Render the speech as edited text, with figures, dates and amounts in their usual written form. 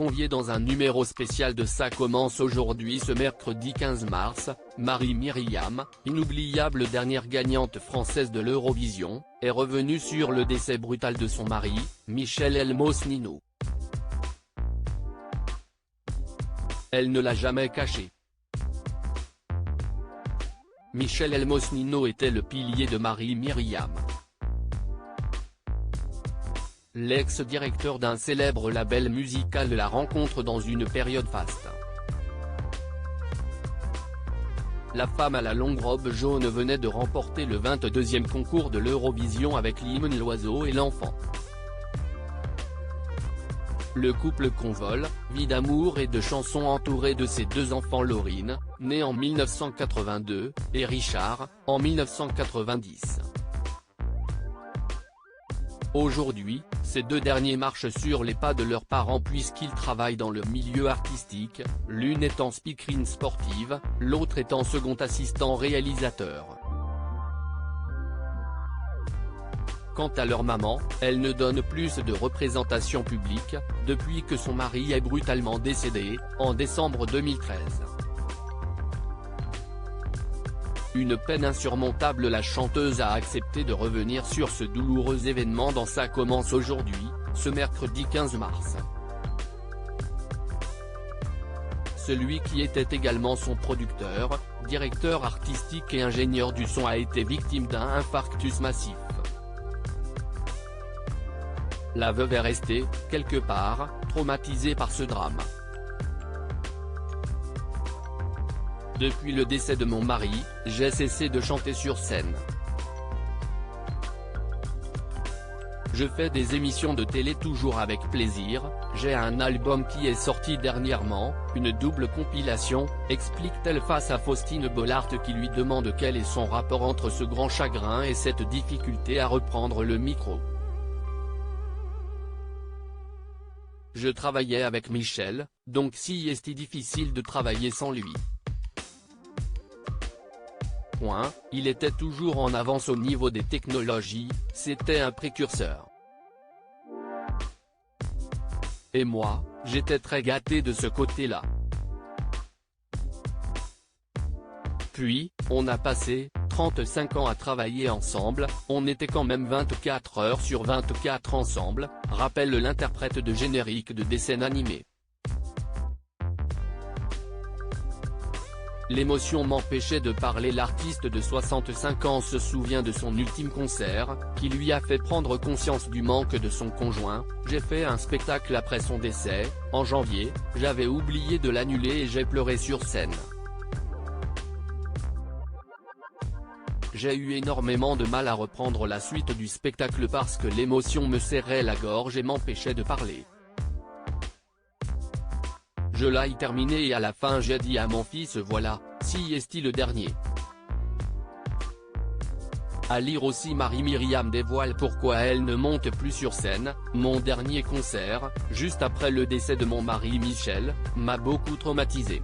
conviée dans un numéro spécial de Ça commence aujourd'hui ce mercredi 15 mars, Marie-Myriam, inoubliable dernière gagnante française de l'Eurovision, est revenue sur le décès brutal de son mari, Michel Elmousnino. Elle ne l'a jamais caché. Michel Elmousnino était le pilier de Marie-Myriam. L'ex-directeur d'un célèbre label musical la rencontre dans une période faste. La femme à la longue robe jaune venait de remporter le 22e concours de l'Eurovision avec l'hymne L'Oiseau et l'Enfant. Le couple convole, vit d'amour et de chansons entouré de ses deux enfants Laurine, née en 1982, et Richard, en 1990. Aujourd'hui, ces deux derniers marchent sur les pas de leurs parents puisqu'ils travaillent dans le milieu artistique, l'une étant speakerine sportive, l'autre étant second assistant réalisateur. Quant à leur maman, elle ne donne plus de représentation publique, depuis que son mari est brutalement décédé, en décembre 2013. Une peine insurmontable, la chanteuse a accepté de revenir sur ce douloureux événement dans Ça commence aujourd'hui, ce mercredi 15 mars. Celui qui était également son producteur, directeur artistique et ingénieur du son a été victime d'un infarctus massif. La veuve est restée, quelque part, traumatisée par ce drame. Depuis le décès de mon mari, j'ai cessé de chanter sur scène. Je fais des émissions de télé toujours avec plaisir, j'ai un album qui est sorti dernièrement, une double compilation, explique-t-elle face à Faustine Bollard qui lui demande quel est son rapport entre ce grand chagrin et cette difficulté à reprendre le micro. Je travaillais avec Michel, donc si est difficile de travailler sans lui. Il était toujours en avance au niveau des technologies, c'était un précurseur. Et moi, j'étais très gâté de ce côté-là. Puis, on a passé 35 ans à travailler ensemble, on était quand même 24 heures sur 24 ensemble, rappelle l'interprète de générique de dessins animés. L'émotion m'empêchait de parler. L'artiste de 65 ans se souvient de son ultime concert, qui lui a fait prendre conscience du manque de son conjoint. J'ai fait un spectacle après son décès, en janvier, j'avais oublié de l'annuler et j'ai pleuré sur scène. J'ai eu énormément de mal à reprendre la suite du spectacle parce que l'émotion me serrait la gorge et m'empêchait de parler. Je l'ai terminé et à la fin j'ai dit à mon fils voilà, si est le dernier. À lire aussi Marie-Myriam dévoile pourquoi elle ne monte plus sur scène. Mon dernier concert, juste après le décès de mon mari Michel, m'a beaucoup traumatisé.